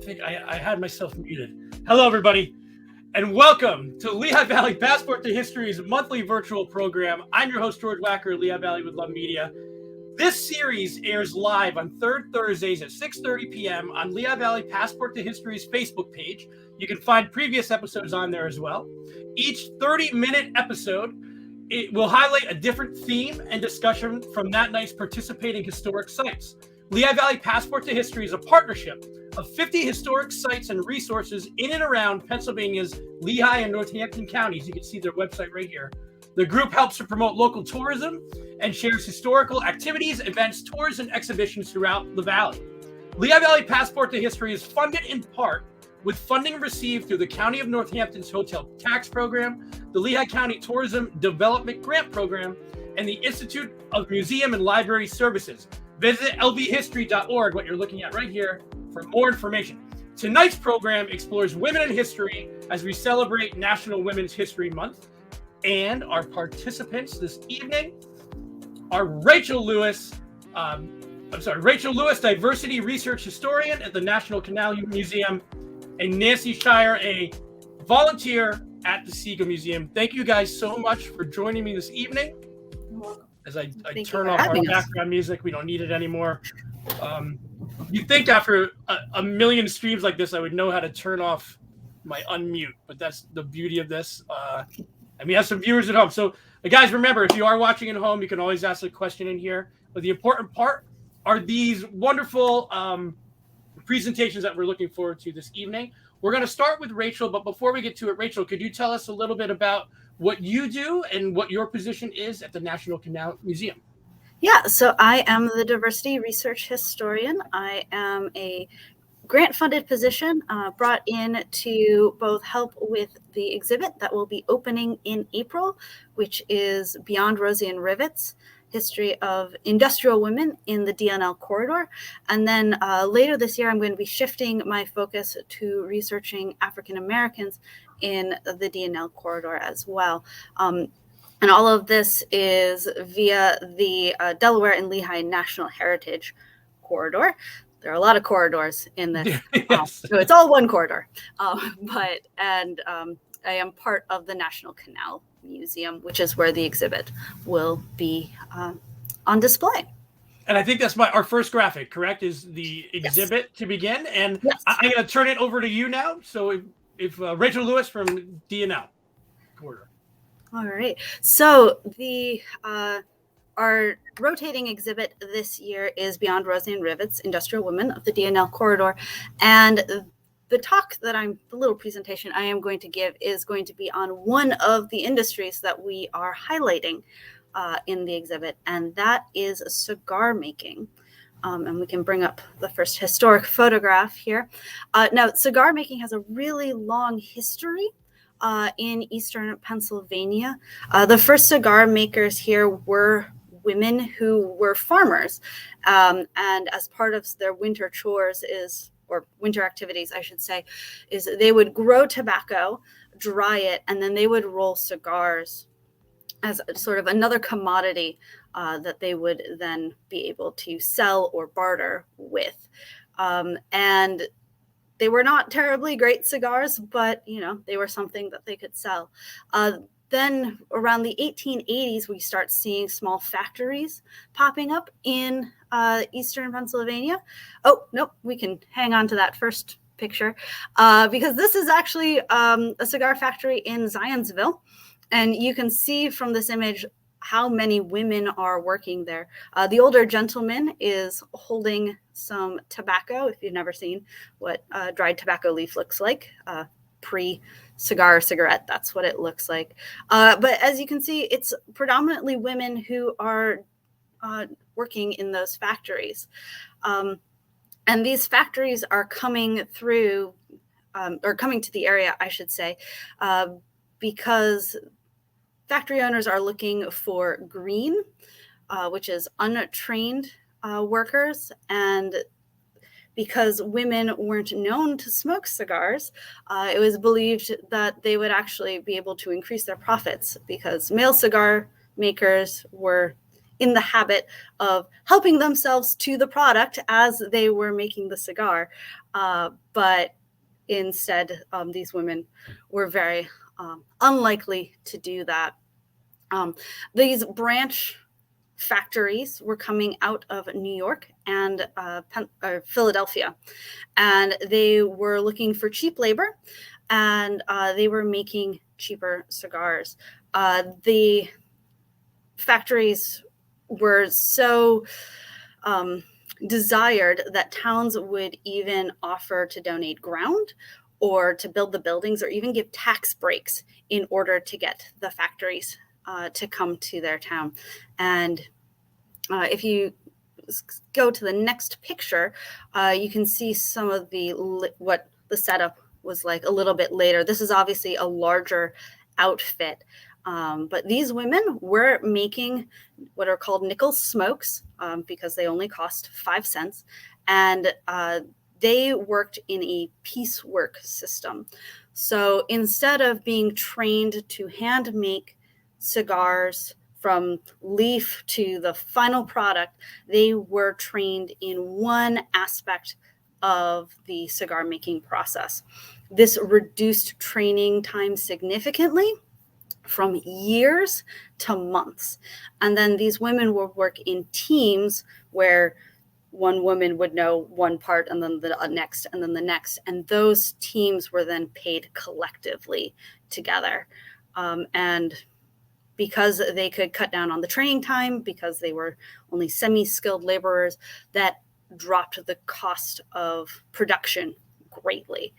think I had myself muted. Hello, everybody, and welcome to Lehigh Valley Passport to History's monthly virtual program. I'm your host, George Wacker, Lehigh Valley with Love Media. This series airs live on third Thursdays at 6:30 p.m. on Lehigh Valley Passport to History's Facebook page. You can find previous episodes on there as well. Each 30-minute episode, it will highlight a different theme and discussion from that night's participating historic sites. Lehigh Valley Passport to History is a partnership of 50 historic sites and resources in and around Pennsylvania's Lehigh and Northampton counties. You can see their website right here. The group helps to promote local tourism and shares historical activities, events, tours, and exhibitions throughout the valley. Lehigh Valley Passport to History is funded in part with funding received through the County of Northampton's Hotel Tax Program, the Lehigh County Tourism Development Grant Program, and the Institute of Museum and Library Services. Visit lvhistory.org, what you're looking at right here, for more information. Tonight's program explores women in history as we celebrate National Women's History Month. And our participants this evening are Rachel Lewis, Diversity Research Historian at the National Canal Museum, and Nancy Shire, a volunteer at the Cigar Museum. Thank you guys so much for joining me this evening. As I turn off our background music, we don't need it anymore. You'd think after a million streams like this, I would know how to turn off my unmute, but that's the beauty of this. And we have some viewers at home. So, guys, remember, if you are watching at home, you can always ask a question in here. But the important part are these wonderful presentations that we're looking forward to this evening. We're going to start with Rachel, but before we get to it, Rachel, could you tell us a little bit about what you do and what your position is at the National Canal Museum? Yeah, so I am the Diversity Research Historian. I am a grant-funded position brought in to both help with the exhibit that will be opening in April, which is Beyond Rosie and Rivets, History of Industrial Women in the D&L Corridor. And then later this year, I'm going to be shifting my focus to researching African Americans in the D&L Corridor as well. And all of this is via the Delaware and Lehigh National Heritage Corridor. There are a lot of corridors in this, so it's all one corridor. I am part of the National Canal Museum, which is where the exhibit will be on display. And I think that's our first graphic, correct? Is the exhibit to begin? And yes. I'm going to turn it over to you now. So if Rachel Lewis from D&L Corridor. All right. So our rotating exhibit this year is Beyond Rosie and Rivets, Industrial Women of the D&L Corridor. And the little presentation I am going to give is going to be on one of the industries that we are highlighting in the exhibit, and that is cigar making. And we can bring up the first historic photograph here. Now, cigar making has a really long history in Eastern Pennsylvania. The first cigar makers here were women who were farmers, and as part of their winter chores or winter activities, I should say, is they would grow tobacco, dry it, and then they would roll cigars as sort of another commodity that they would then be able to sell or barter with. And they were not terribly great cigars, but, they were something that they could sell. Then around the 1880s, we start seeing small factories popping up in Eastern Pennsylvania. Oh, nope, we can hang on to that first picture because this is actually a cigar factory in Zionsville. And you can see from this image how many women are working there. The older gentleman is holding some tobacco. If you've never seen what dried tobacco leaf looks like, pre-cigar cigarette, that's what it looks like. But as you can see, it's predominantly women who are working in those factories. And these factories are coming through, or coming to the area, I should say, because factory owners are looking for green, which is untrained workers, and because women weren't known to smoke cigars, it was believed that they would actually be able to increase their profits because male cigar makers were in the habit of helping themselves to the product as they were making the cigar. But instead, these women were very unlikely to do that. These branch factories were coming out of New York and Philadelphia, and they were looking for cheap labor, and they were making cheaper cigars. The factories were so desired that towns would even offer to donate ground or to build the buildings or even give tax breaks in order to get the factories to come to their town. And if you go to the next picture, you can see some of what the setup was like a little bit later. This is obviously a larger outfit, but these women were making what are called nickel smokes because they only cost 5 cents, and they worked in a piecework system. So instead of being trained to hand make cigars from leaf to the final product, they were trained in one aspect of the cigar making process. This reduced training time significantly from years to months. And then these women would work in teams where one woman would know one part and then the next and then the next. And those teams were then paid collectively together. And because they could cut down on the training time, because they were only semi-skilled laborers, that dropped the cost of production greatly.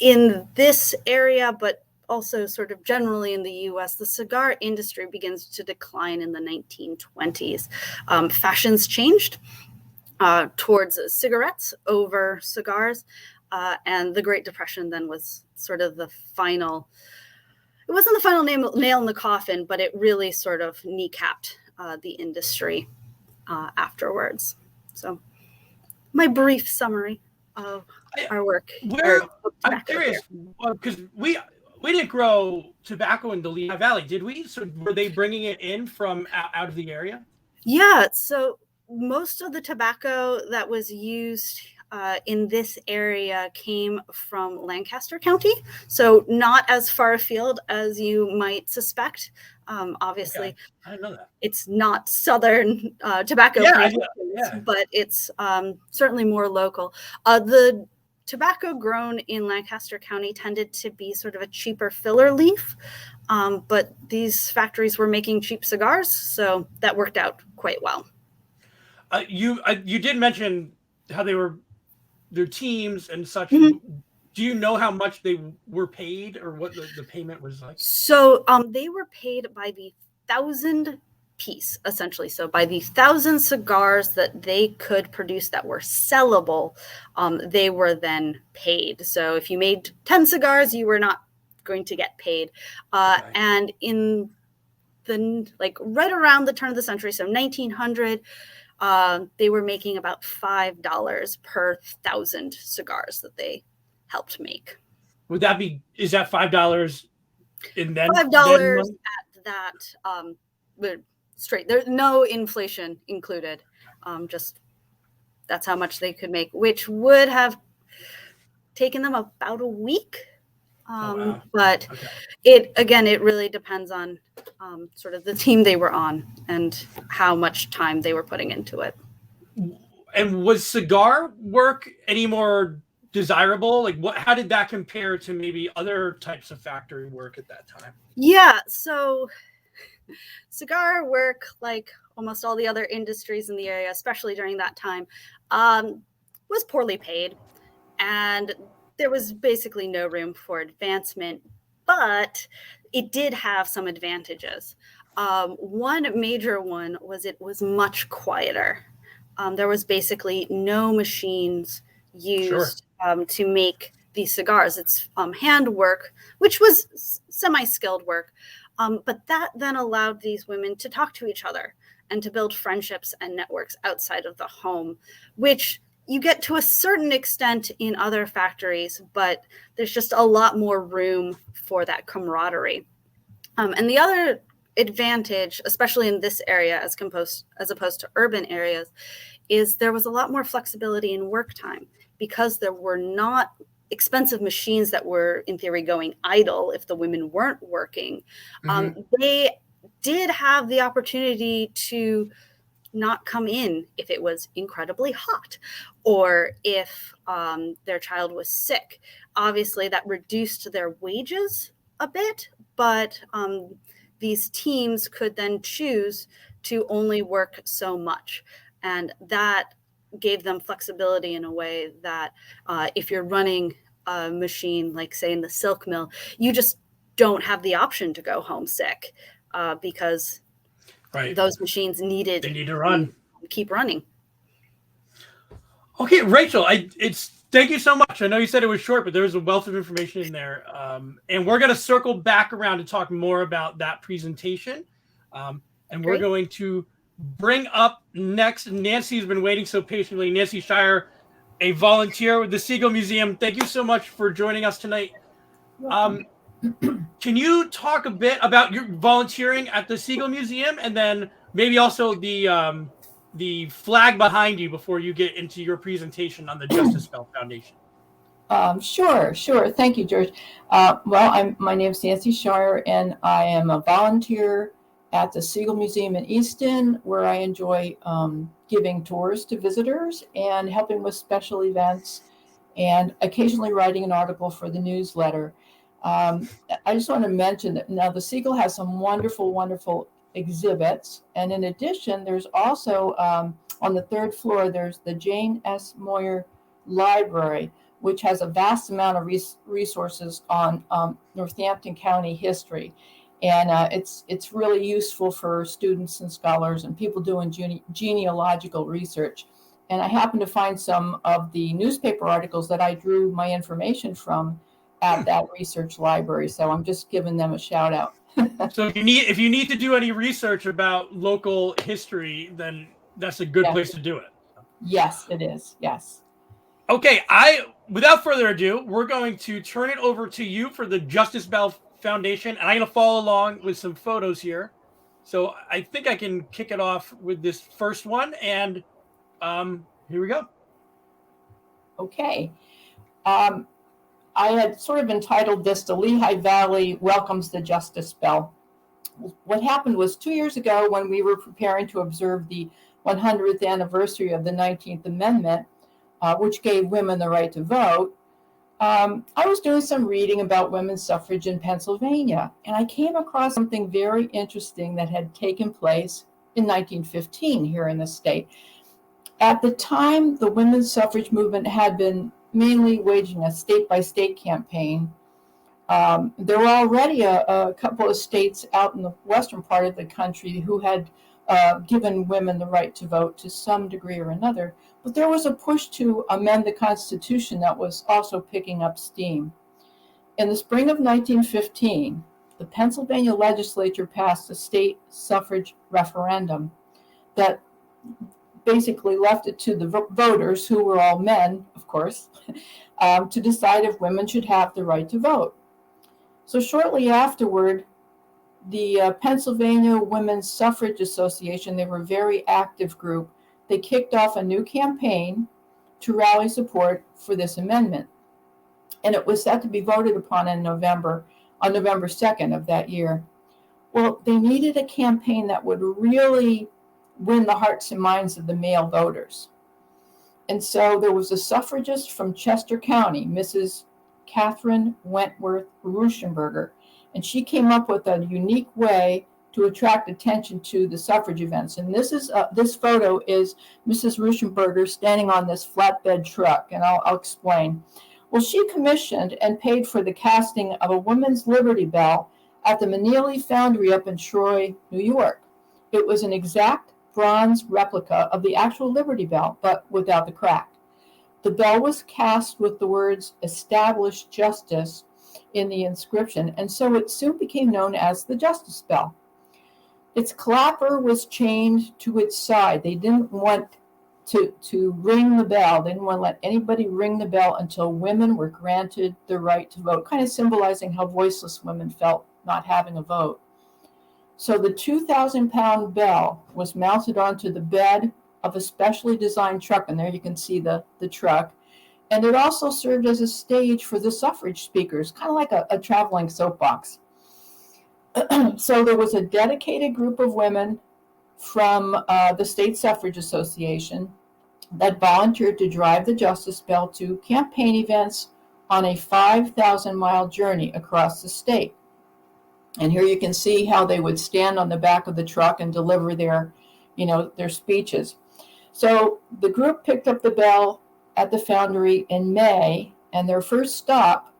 In this area, but also sort of generally in the US, the cigar industry begins to decline in the 1920s. Fashions changed towards cigarettes over cigars, and the Great Depression then was sort of the final. It wasn't the final nail in the coffin, but it really sort of kneecapped the industry afterwards. So, my brief summary of our work. I'm curious because we didn't grow tobacco in the Lehigh Valley, did we? So were they bringing it in from out of the area? Yeah. So most of the tobacco that was used in this area came from Lancaster County, so not as far afield as you might suspect. Obviously, okay. I didn't know that. It's not southern tobacco plantations, but it's certainly more local. The tobacco grown in Lancaster County tended to be sort of a cheaper filler leaf, but these factories were making cheap cigars, so that worked out quite well. You did mention how they were their teams and such. Mm-hmm. Do you know how much they were paid or what the payment was like? So they were paid by the 1,000 piece, essentially. So by the 1,000 cigars that they could produce that were sellable, they were then paid. So if you made 10 cigars, you were not going to get paid. Okay. And in the right around the turn of the century, so 1900, they were making about $5 per 1,000 cigars that they helped make. Is that $5 in then? $5 at that straight. There's no inflation included. Just that's how much they could make, which would have taken them about a week. Wow. But okay. It really depends on sort of the team they were on and how much time they were putting into it. And was cigar work any more desirable? How did that compare to maybe other types of factory work at that time? Yeah, so cigar work, like almost all the other industries in the area, especially during that time, was poorly paid, and there was basically no room for advancement, but it did have some advantages. One major one was it was much quieter. There was basically no machines used to make these cigars. It's handwork, which was semi-skilled work, but that then allowed these women to talk to each other and to build friendships and networks outside of the home, which you get to a certain extent in other factories, but there's just a lot more room for that camaraderie. And the other advantage, especially in this area as opposed to urban areas, is there was a lot more flexibility in work time because there were not expensive machines that were in theory going idle if the women weren't working. They did have the opportunity to not come in if it was incredibly hot or if their child was sick. Obviously, that reduced their wages a bit, but these teams could then choose to only work so much. And that gave them flexibility in a way that if you're running a machine, like say in the silk mill, you just don't have the option to go home sick because those machines they need to run, keep running. Okay, Rachel, thank you so much. I know you said it was short, but there was a wealth of information in there. And we're going to circle back around to talk more about that presentation. And we're going to bring up next, Nancy's been waiting so patiently. Nancy Shire, a volunteer with the Cigar Museum. Thank you so much for joining us tonight. Can you talk a bit about your volunteering at the Cigar Museum, and then maybe also the flag behind you before you get into your presentation on the Justice Bell Foundation? Sure. Thank you, George. My name is Nancy Shire, and I am a volunteer at the Cigar Museum in Easton, where I enjoy giving tours to visitors and helping with special events and occasionally writing an article for the newsletter. I just want to mention that now the Cigar has some wonderful exhibits. And in addition, there's also on the third floor, there's the Jane S. Moyer Library, which has a vast amount of resources on Northampton County history. And it's really useful for students and scholars and people doing genealogical research. And I happened to find some of the newspaper articles that I drew my information from at that research library. So I'm just giving them a shout out. So if you need to do any research about local history, then that's a good place to do it. Yes, it is. Yes. Okay. Without further ado, we're going to turn it over to you for the Justice Bell Foundation. And I'm going to follow along with some photos here. So I think I can kick it off with this first one. And here we go. Okay. I had sort of entitled this, "The Lehigh Valley Welcomes the Justice Bell." What happened was 2 years ago, when we were preparing to observe the 100th anniversary of the 19th Amendment, which gave women the right to vote, I was doing some reading about women's suffrage in Pennsylvania, and I came across something very interesting that had taken place in 1915 here in the state. At the time, the women's suffrage movement had been mainly waging a state-by-state campaign. There were already a couple of states out in the western part of the country who had given women the right to vote to some degree or another, but there was a push to amend the Constitution that was also picking up steam. In the spring of 1915, the Pennsylvania legislature passed a state suffrage referendum that basically left it to the voters, who were all men, of course, to decide if women should have the right to vote. So shortly afterward, the Pennsylvania Women's Suffrage Association, they were a very active group, they kicked off a new campaign to rally support for this amendment. And it was set to be voted upon on November 2nd of that year. Well, they needed a campaign that would really win the hearts and minds of the male voters. And so there was a suffragist from Chester County, Mrs. Catherine Wentworth Ruschenberger, and she came up with a unique way to attract attention to the suffrage events. And this photo is Mrs. Ruschenberger standing on this flatbed truck, and I'll explain. Well, she commissioned and paid for the casting of a women's Liberty Bell at the Manili Foundry up in Troy, New York. It was an exact bronze replica of the actual Liberty Bell, but without the crack. The bell was cast with the words "Establish Justice" in the inscription, and so it soon became known as the Justice Bell. Its clapper was chained to its side. They didn't want to ring the bell. They didn't want to let anybody ring the bell until women were granted the right to vote, kind of symbolizing how voiceless women felt not having a vote. So the 2,000-pound bell was mounted onto the bed of a specially designed truck, and there you can see the truck. And it also served as a stage for the suffrage speakers, kind of like a traveling soapbox. So there was a dedicated group of women from the State Suffrage Association that volunteered to drive the Justice Bell to campaign events on a 5,000-mile journey across the state. And here you can see how they would stand on the back of the truck and deliver their speeches. So the group picked up the bell at the foundry in May, and their first stop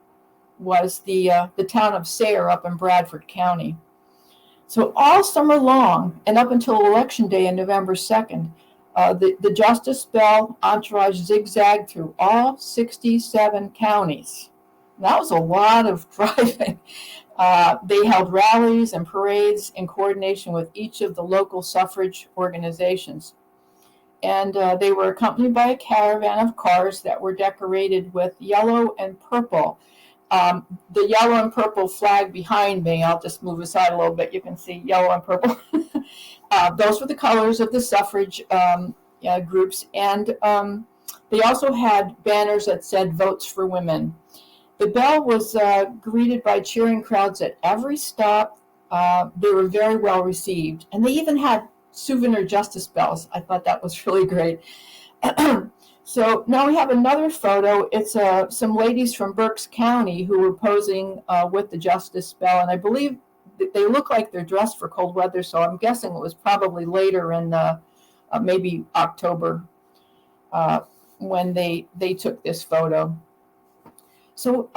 was the town of Shire up in Bradford County. So all summer long and up until Election Day on November 2nd, the Justice Bell entourage zigzagged through all 67 counties. That was a lot of driving. They held rallies and parades in coordination with each of the local suffrage organizations. And they were accompanied by a caravan of cars that were decorated with yellow and purple. The yellow and purple flag behind me, I'll just move aside a little bit, you can see yellow and purple. Those were the colors of the suffrage groups. And they also had banners that said "Votes for Women." The bell was greeted by cheering crowds at every stop. They were very well received. And they even had souvenir Justice Bells. I thought that was really great. So now we have another photo. It's some ladies from Berks County who were posing with the Justice Bell. And I believe they look like they're dressed for cold weather. So I'm guessing it was probably later in maybe October when they took this photo. So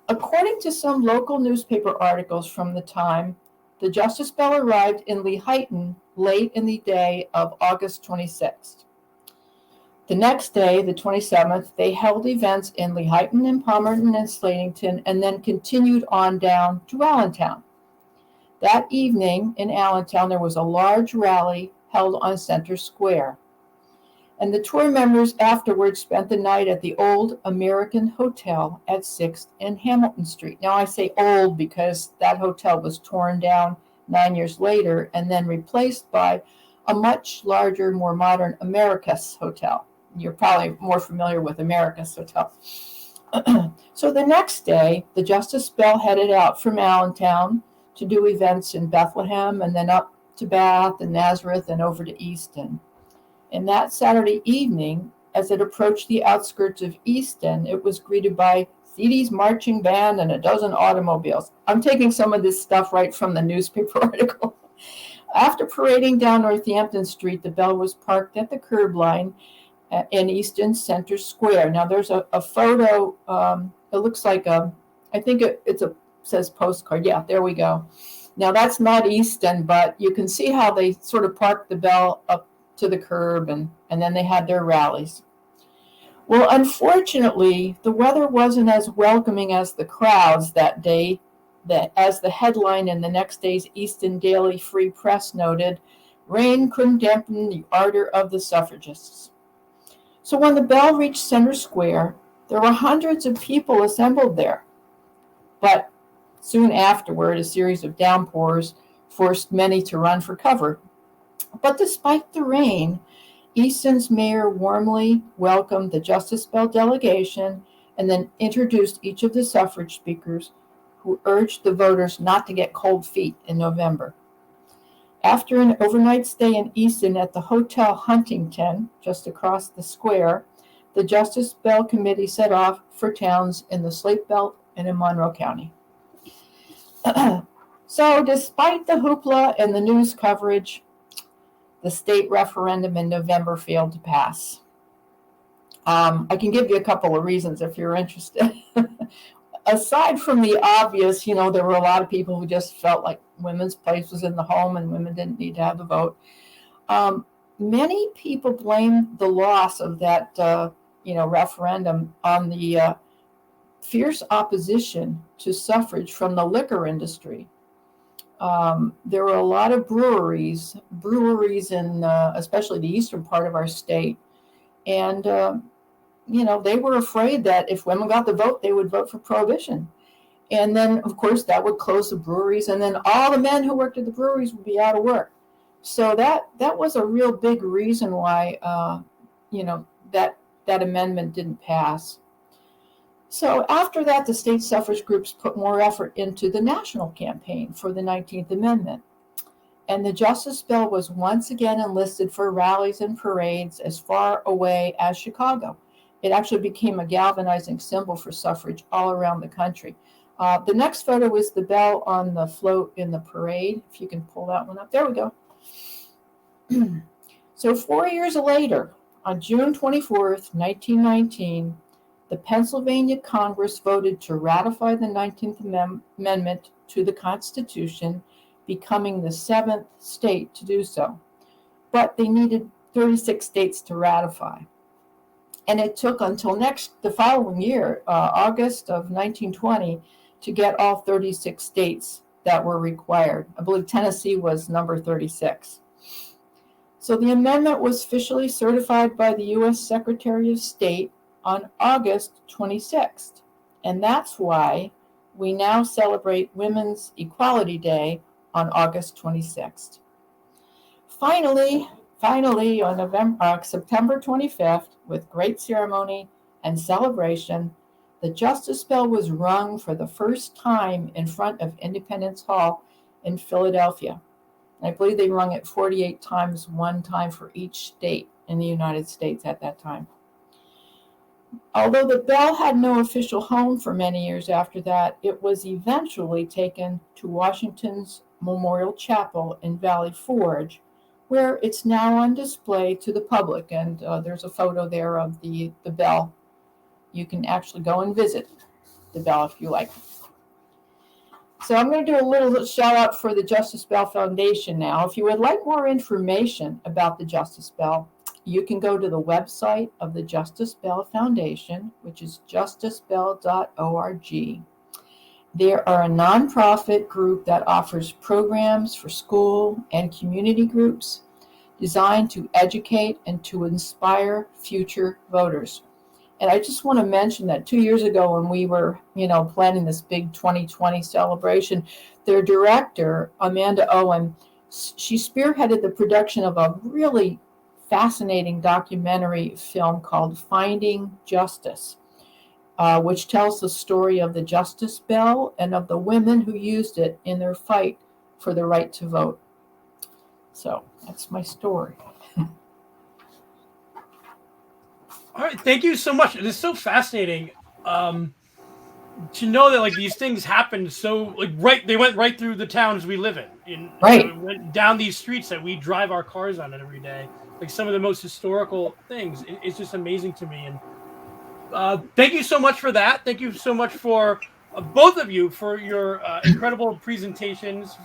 according to some local newspaper articles from the time, the Justice Bell arrived in Lehigh late in the day of August 26th. The next day, the 27th, they held events in Lehigh and Palmerton and Slatington, and then continued on down to Allentown. That evening in Allentown, there was a large rally held on Center Square. And the tour members afterwards spent the night at the Old American Hotel at 6th and Hamilton Street. Now I say old because that hotel was torn down 9 years later and then replaced by a much larger, more modern Americus Hotel. You're probably more familiar with Americus Hotel. So the next day, the Justice Bell headed out from Allentown to do events in Bethlehem and then up to Bath and Nazareth and over to Easton. And that Saturday evening, as it approached the outskirts of Easton, it was greeted by Thedy's marching band and a dozen automobiles. I'm taking some of this stuff right from the newspaper article. After parading down Northampton Street, the bell was parked at the curb line in Easton Center Square. Now there's a photo, it looks like I think it says postcard. Yeah, there we go. Now that's not Easton, but you can see how they sort of parked the bell up to the curb and then they had their rallies. Well, unfortunately, the weather wasn't as welcoming as the crowds that day, that as the headline in the next day's Easton Daily Free Press noted, rain couldn't dampen the ardor of the suffragists. So when the bell reached Center Square, there were hundreds of people assembled there. But soon afterward, a series of downpours forced many to run for cover. But despite the rain, Easton's mayor warmly welcomed the Justice Bell delegation and then introduced each of the suffrage speakers who urged the voters not to get cold feet in November. After an overnight stay in Easton at the Hotel Huntington, just across the square, the Justice Bell Committee set off for towns in the Slate Belt and in Monroe County. So despite the hoopla and the news coverage, the state referendum in November failed to pass. I can give you a couple of reasons if you're interested. Aside from the obvious, there were a lot of people who just felt like women's place was in the home and women didn't need to have a vote. Many people blamed the loss of that, referendum on the fierce opposition to suffrage from the liquor industry. There were a lot of breweries in especially the eastern part of our state. And, they were afraid that if women got the vote, they would vote for prohibition. And then, of course, that would close the breweries, and then all the men who worked at the breweries would be out of work. So that was a real big reason why, that amendment didn't pass. So after that, the state suffrage groups put more effort into the national campaign for the 19th Amendment. And the Justice Bell was once again enlisted for rallies and parades as far away as Chicago. It actually became a galvanizing symbol for suffrage all around the country. The next photo is the bell on the float in the parade. If you can pull that one up. There we go. So 4 years later, on June 24th, 1919, the Pennsylvania Congress voted to ratify the 19th Amendment to the Constitution, becoming the 7th state to do so. But they needed 36 states to ratify. And it took until the following year, August of 1920, to get all 36 states that were required. I believe Tennessee was number 36. So the amendment was officially certified by the U.S. Secretary of State on August 26th. And that's why we now celebrate Women's Equality Day on August 26th. Finally, on September 25th, with great ceremony and celebration, the Justice Bell was rung for the first time in front of Independence Hall in Philadelphia. I believe they rung it 48 times, one time for each state in the United States at that time. Although the bell had no official home for many years after that, it was eventually taken to Washington's Memorial Chapel in Valley Forge, where it's now on display to the public. And there's a photo there of the bell. You can actually go and visit the bell if you like. So I'm going to do a little shout out for the Justice Bell Foundation now. If you would like more information about the Justice Bell, you can go to the website of the Justice Bell Foundation, which is justicebell.org. They are a nonprofit group that offers programs for school and community groups designed to educate and to inspire future voters. And I just want to mention that 2 years ago when we were, planning this big 2020 celebration, their director, Amanda Owen, she spearheaded the production of a really fascinating documentary film called Finding Justice, which tells the story of the Justice Bell and of the women who used it in their fight for the right to vote. So that's my story. All right, thank you so much. It is so fascinating to know that these things happened. So they went right through the towns we live in. Right. Went down these streets that we drive our cars on every day. Some of the most historical things. It's just amazing to me. And thank you so much for that. Thank you so much for both of you for your incredible presentations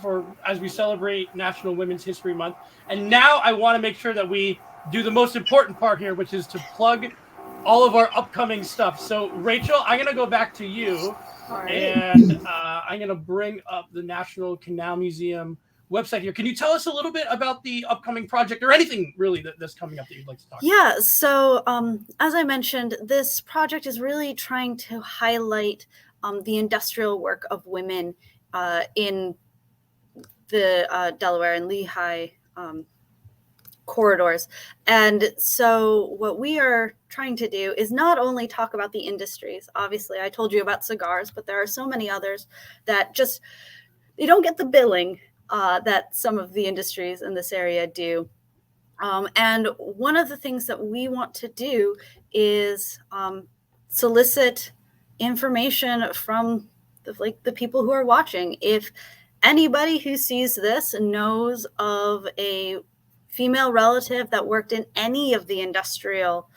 as we celebrate National Women's History Month. And now I want to make sure that we do the most important part here, which is to plug all of our upcoming stuff. So Rachel, I'm going to go back to you. Right. And I'm going to bring up the National Canal Museum website here. Can you tell us a little bit about the upcoming project or anything really that's coming up that you'd like to talk about? Yeah, so as I mentioned, this project is really trying to highlight the industrial work of women in the Delaware and Lehigh corridors. And so what we are trying to do is not only talk about the industries. Obviously, I told you about cigars, but there are so many others that they don't get the billing that some of the industries in this area do. And one of the things that we want to do is solicit information from the people who are watching. If anybody who sees this knows of a female relative that worked in any of the industrial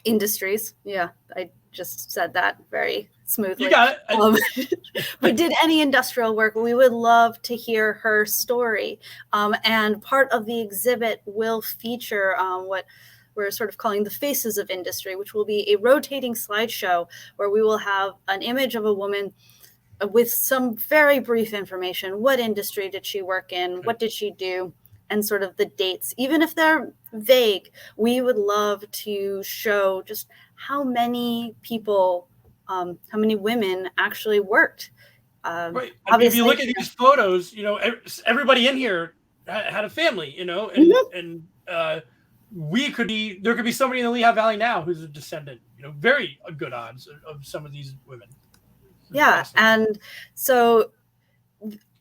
industries, yeah, I just said that very smoothly. You got it. But did any industrial work, we would love to hear her story. And part of the exhibit will feature what we're sort of calling the Faces of Industry, which will be a rotating slideshow where we will have an image of a woman with some very brief information. What industry did she work in? What did she do? And sort of the dates. Even if they're vague, we would love to show just how many people how many women actually worked. Right. I mean, if you look at these photos, you know, everybody in here had a family, you know, and there could be somebody in the Lehigh Valley now who's a descendant, you know, very good odds of some of these women. Yeah. And so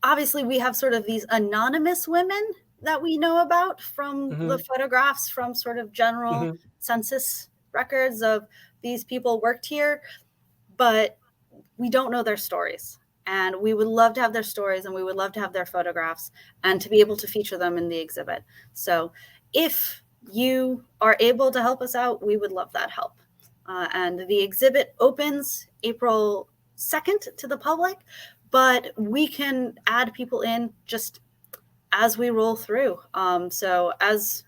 obviously we have sort of these anonymous women that we know about from the photographs from sort of general census records of these people worked here, but we don't know their stories. And we would love to have their stories, and we would love to have their photographs and to be able to feature them in the exhibit. So if you are able to help us out, we would love that help. And the exhibit opens April 2nd to the public, but we can add people in just as we roll through. So as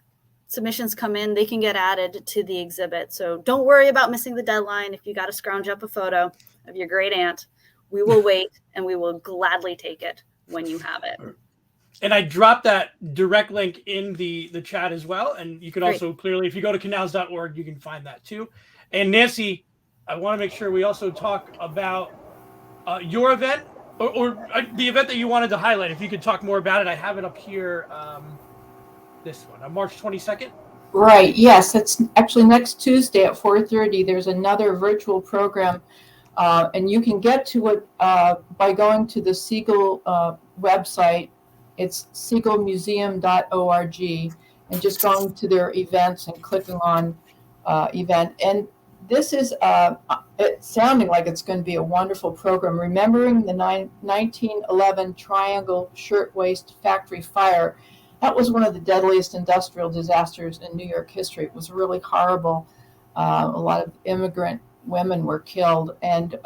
submissions come in, they can get added to the exhibit. So don't worry about missing the deadline. If you got to scrounge up a photo of your great aunt, we will wait, and we will gladly take it when you have it. And I dropped that direct link in the chat as well. And you can also clearly, if you go to canals.org, you can find that too. And Nancy, I want to make sure we also talk about your event or the event that you wanted to highlight. If you could talk more about it, I have it up here. This one on March 22nd. Right. Yes, it's actually next Tuesday at 4:30. There's another virtual program. And you can get to it by going to the Siegel website. It's siegelmuseum.org, and just going to their events and clicking on event. And this is it's sounding like it's going to be a wonderful program. Remembering the 1911 Triangle Shirtwaist Factory Fire. That was one of the deadliest industrial disasters in New York history. It was really horrible. A lot of immigrant women were killed, and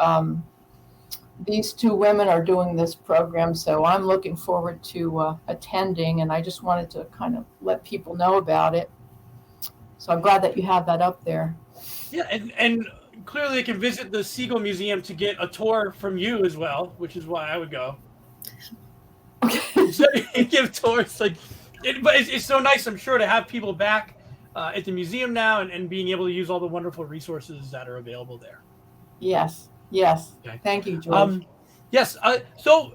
these two women are doing this program, so I'm looking forward to attending, and I just wanted to kind of let people know about it. So I'm glad that you have that up there. Yeah, and clearly they can visit the Siegel Museum to get a tour from you as well, which is why I would go. Okay. So give tours, but it's so nice, I'm sure, to have people back at the museum now and being able to use all the wonderful resources that are available there. Yes. Okay. Thank you, George. Yes. So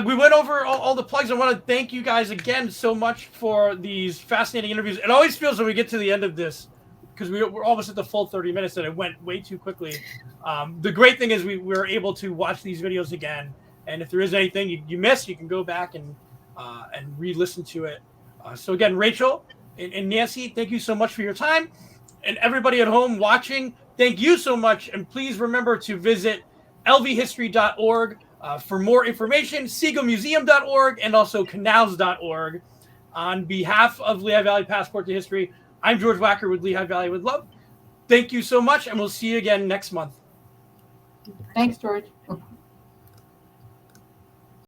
we went over all the plugs. I want to thank you guys again so much for these fascinating interviews. It always feels when we get to the end of this, because we're almost at the full 30 minutes, and it went way too quickly. The great thing is we were able to watch these videos again, and if there is anything you missed, you can go back and re-listen to it. So again, Rachel and Nancy, thank you so much for your time. And everybody at home watching, thank you so much. And please remember to visit lvhistory.org for more information, siegelmuseum.org, and also canals.org. On behalf of Lehigh Valley Passport to History, I'm George Wacker with Lehigh Valley with Love. Thank you so much, and we'll see you again next month. Thanks, George.